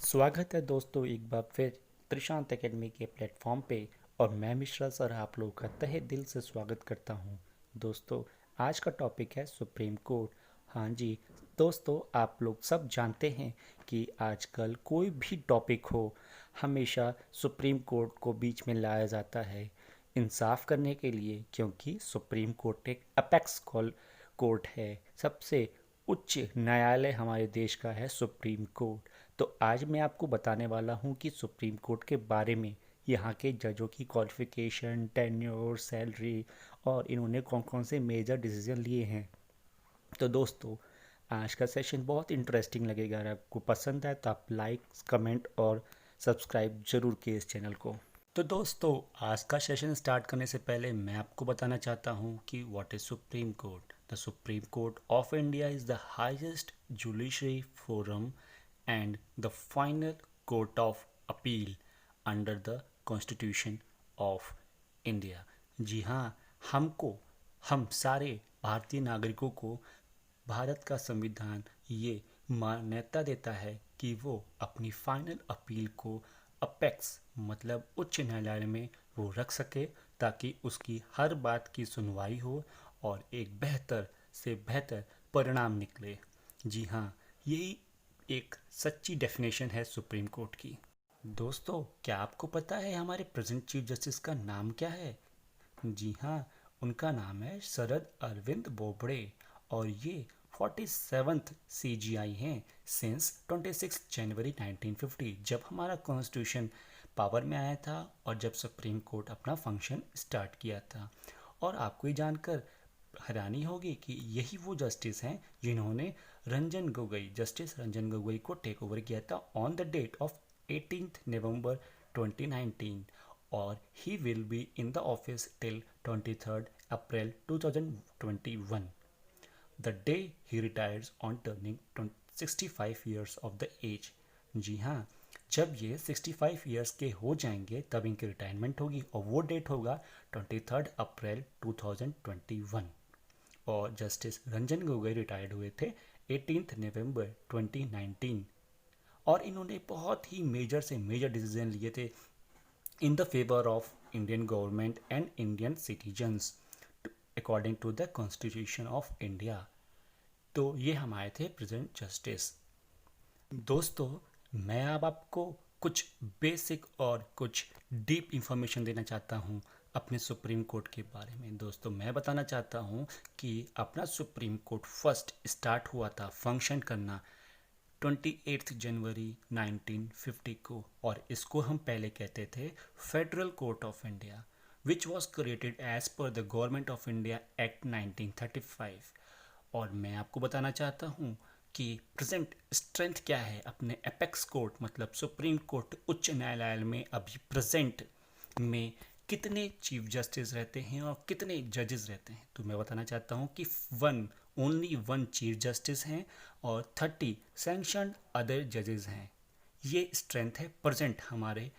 स्वागत है दोस्तों एक बार फिर त्रिशांत एकेडमी के प्लेटफॉर्म पे। और मैं मिश्रा सर आप लोगों का तहे दिल से स्वागत करता हूँ। दोस्तों, आज का टॉपिक है सुप्रीम कोर्ट। हाँ जी दोस्तों, आप लोग सब जानते हैं कि आजकल कोई भी टॉपिक हो, हमेशा सुप्रीम कोर्ट को बीच में लाया जाता है इंसाफ करने के लिए, क्योंकि सुप्रीम कोर्ट एक अपेक्स कोर्ट है। सबसे उच्च न्यायालय हमारे देश का है सुप्रीम कोर्ट। तो आज मैं आपको बताने वाला हूँ कि सुप्रीम कोर्ट के बारे में, यहाँ के जजों की क्वालिफिकेशन, टेन्योर, सैलरी और इन्होंने कौन कौन से मेजर डिसीजन लिए हैं। तो दोस्तों, आज का सेशन बहुत इंटरेस्टिंग लगेगा। अगर आपको पसंद आए तो आप लाइक, कमेंट और सब्सक्राइब जरूर किए इस चैनल को। तो दोस्तों, आज का सेशन स्टार्ट करने से पहले मैं आपको बताना चाहता हूँ कि what is Supreme court. The supreme Court of India is the highest judiciary forum and the final court of appeal under the Constitution of India। जी हाँ, हम सारे भारतीय नागरिकों को भारत का संविधान ये मान्यता देता है कि वो अपनी फाइनल अपील को अपेक्स मतलब उच्च न्यायालय में वो रख सके, ताकि उसकी हर बात की सुनवाई हो और एक बेहतर से बेहतर परिणाम निकले। जी हाँ, यही एक सच्ची डेफिनेशन है सुप्रीम कोर्ट की। दोस्तों, क्या आपको पता है हमारे प्रेजेंट चीफ जस्टिस का नाम क्या है? जी हाँ, उनका नाम है शरद अरविंद बोबड़े और ये 47th CGI हैं सिंस 26 जनवरी 1950, जब हमारा कॉन्स्टिट्यूशन पावर में आया था और जब सुप्रीम कोर्ट अपना फंक्शन स्टार्ट किया था। और आपको ये जानकर हैरानी होगी कि यही वो जस्टिस हैं जिन्होंने जस्टिस रंजन गोगोई को टेक ओवर किया था on the date of 18th November 2019, और he will be in the office till 23rd April 2021, the day he retires on turning 65 years of the age. जी हाँ, जब ये 65 ईयर्स के हो जाएंगे तब इनकी रिटायरमेंट होगी, और वो डेट होगा 23rd अप्रैल 2021। और जस्टिस रंजन गोगोई रिटायर्ड हुए थे 18th नवंबर 2019, और इन्होंने बहुत ही मेजर से मेजर डिसीजन लिए थे in the favour of Indian government and Indian citizens according to the constitution of India. तो ये हमारे थे प्रेजेंट जस्टिस। दोस्तों, मैं अब आपको कुछ बेसिक और कुछ डीप इंफॉर्मेशन देना चाहता हूँ अपने सुप्रीम कोर्ट के बारे में। दोस्तों, मैं बताना चाहता हूँ कि अपना सुप्रीम कोर्ट फर्स्ट स्टार्ट हुआ था फंक्शन करना 28 जनवरी 1950 को, और इसको हम पहले कहते थे federal court of India, which was created as per the government of India act 1935। और मैं आपको बताना चाहता हूँ कि प्रेजेंट स्ट्रेंथ क्या है अपने एपेक्स कोर्ट मतलब सुप्रीम कोर्ट उच्च न्यायालय में अभी प्रेजेंट में कितने चीफ जस्टिस रहते हैं और कितने जजेस रहते हैं। तो मैं बताना चाहता हूँ कि ओनली वन चीफ जस्टिस हैं और 30 सैंक्शनड अदर जजेस हैं। ये स्ट्रेंथ है प्रेजेंट हमारे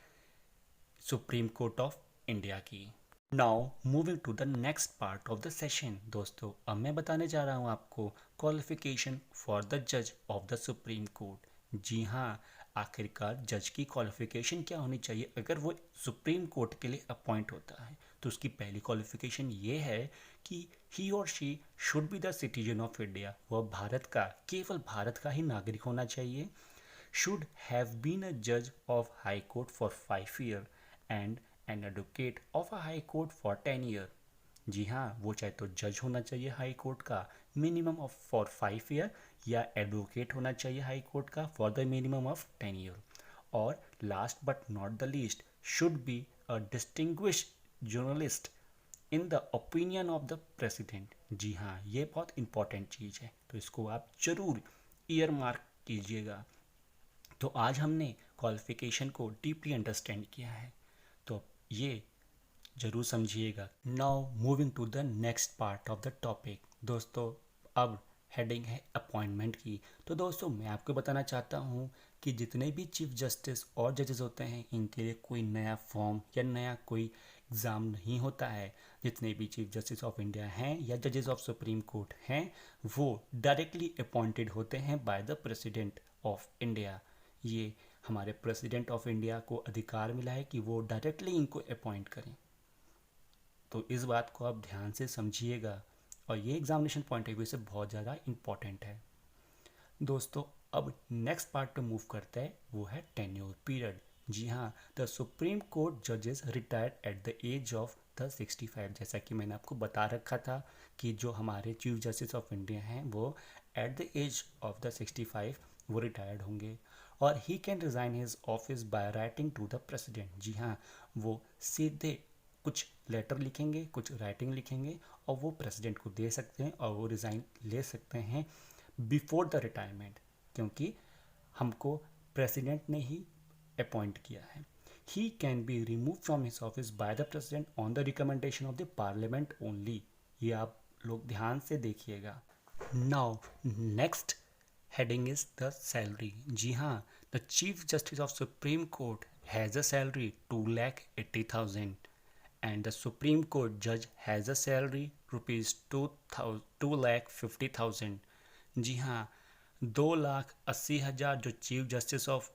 सुप्रीम कोर्ट ऑफ इंडिया की। Now moving to the next part of the session. दोस्तों, अब मैं बताने जा रहा हूँ आपको क्वालिफिकेशन फॉर द जज ऑफ द सुप्रीम कोर्ट। जी हाँ, आखिरकार जज की क्वालिफिकेशन क्या होनी चाहिए अगर वो सुप्रीम कोर्ट के लिए अपॉइंट होता है। तो उसकी पहली क्वालिफिकेशन ये है कि ही और she should be the citizen of India. वह भारत का, केवल भारत का ही नागरिक होना चाहिए। शुड हैव बीन अ जज of high court for 5 year and an advocate of a high court for 10 year. जी हाँ, वो चाहे तो जज होना चाहिए हाई कोर्ट का मिनिमम ऑफ फॉर 5 ईयर, या एडवोकेट होना चाहिए हाई कोर्ट का for the minimum of 10 year. और last but not the least, should be a distinguished journalist in the opinion of the president. जी हाँ, ये बहुत इंपॉर्टेंट चीज़ है, तो इसको आप जरूर ईयर मार्क कीजिएगा। तो आज हमने क्वालिफिकेशन को डीपली अंडरस्टैंड किया है, तो ये जरूर समझिएगा। Now moving to the next part of the topic. दोस्तों, अब हेडिंग है अपॉइंटमेंट की। तो दोस्तों, मैं आपको बताना चाहता हूँ कि जितने भी चीफ जस्टिस और जजेस होते हैं, इनके लिए कोई नया फॉर्म या नया कोई एग्ज़ाम नहीं होता है। जितने भी चीफ जस्टिस ऑफ इंडिया हैं या जजेस ऑफ सुप्रीम कोर्ट हैं, वो डायरेक्टली अपॉइंटेड होते हैं bye the president of India. ये हमारे प्रेसिडेंट ऑफ इंडिया को अधिकार मिला है कि वो डायरेक्टली इनको अपॉइंट करें। तो इस बात को आप ध्यान से समझिएगा और ये एग्जामिनेशन पॉइंट ऑफ व्यू से बहुत ज़्यादा इम्पॉर्टेंट है। दोस्तों अब नेक्स्ट पार्ट पे मूव करते हैं, वो है टेन्योर पीरियड। जी हाँ, द सुप्रीम कोर्ट जजेस retired at the age of the 65। जैसा कि मैंने आपको बता रखा था कि जो हमारे चीफ जस्टिस ऑफ इंडिया हैं वो at the age of the 65 वो रिटायर्ड होंगे और he can resign his office by writing to the president. जी हाँ, वो सीधे कुछ लेटर लिखेंगे, कुछ राइटिंग लिखेंगे और वो प्रेसिडेंट को दे सकते हैं और वो रिज़ाइन ले सकते हैं बिफोर द रिटायरमेंट, क्योंकि हमको प्रेसिडेंट ने ही अपॉइंट किया है। He can be remove from his office by the president on the recommendation of the parliament only. ये आप लोग ध्यान से देखिएगा। Now next heading is the salary. जी हाँ, the chief justice of supreme court has a salary 2,80,000 and the Supreme Court judge has a salary rupees 2,50,000। जी हाँ, 2,80,000 जो chief justice of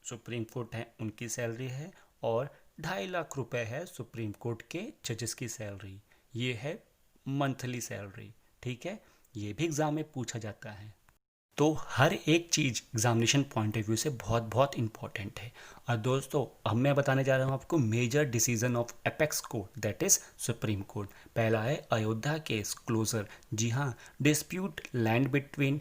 supreme court हैं उनकी सैलरी है और 2.5 लाख रुपए है सुप्रीम कोर्ट के जजेस की सैलरी। ये है मंथली सैलरी। ठीक है, ये भी एग्ज़ाम में पूछा जाता है। तो हर एक चीज़ एग्जामिनेशन पॉइंट ऑफ व्यू से बहुत बहुत इंपॉर्टेंट है। और दोस्तों अब मैं बताने जा रहा हूँ आपको major decision of apex court, that is Supreme Court. पहला है अयोध्या केस क्लोजर। जी हाँ, dispute land between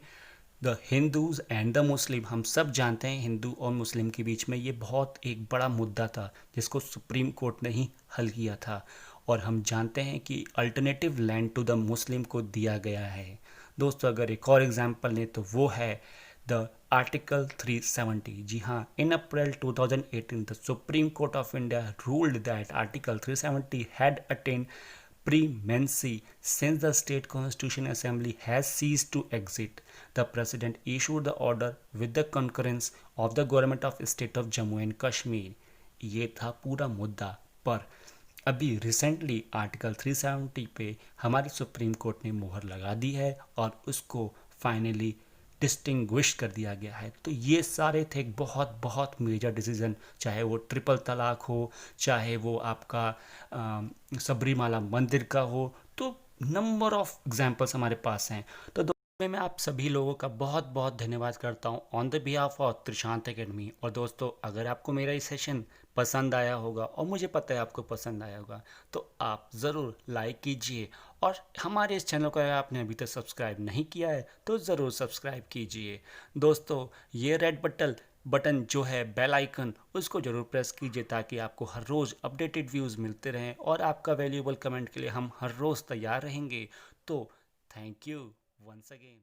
the Hindus and the Muslim. हम सब जानते हैं हिंदू और मुस्लिम के बीच में ये बहुत एक बड़ा मुद्दा था जिसको सुप्रीम कोर्ट ने ही हल किया था और हम जानते हैं कि alternative land to the Muslim को दिया गया है। दोस्तों अगर एक और एग्जांपल लें तो वो है द आर्टिकल 370। जी हाँ, इन अप्रैल 2018 the supreme Court of India ruled that article 370 had attend primacy since the state constitution assembly has ceased to exist. The president issued the order with the concurrence of the government of state of Jammu and Kashmir। ये था पूरा मुद्दा। पर अभी recently article 370 पे हमारी supreme court ने मोहर लगा दी है और उसको फाइनली डिस्टिंग्विश कर दिया गया है। तो ये सारे थे बहुत बहुत मेजर डिसीजन, चाहे वो ट्रिपल तलाक हो, चाहे वो आपका सबरीमाला मंदिर का हो, तो नंबर ऑफ एग्जाम्पल्स हमारे पास हैं। तो दोस्तों मैं आप सभी लोगों का बहुत बहुत धन्यवाद करता हूँ on the behalf of Trishant academy. और दोस्तों अगर आपको मेरा ये सेशन पसंद आया होगा और मुझे पता है आपको पसंद आया होगा तो आप ज़रूर लाइक कीजिए और हमारे इस चैनल को अगर आपने अभी तक सब्सक्राइब नहीं किया है तो ज़रूर सब्सक्राइब कीजिए। दोस्तों ये रेड बटन जो है बेल आइकन उसको ज़रूर प्रेस कीजिए ताकि आपको हर रोज़ अपडेटेड व्यूज़ मिलते रहें और आपका वैल्यूएबल कमेंट के लिए हम हर रोज़ तैयार रहेंगे। तो थैंक यू वंस अगेन।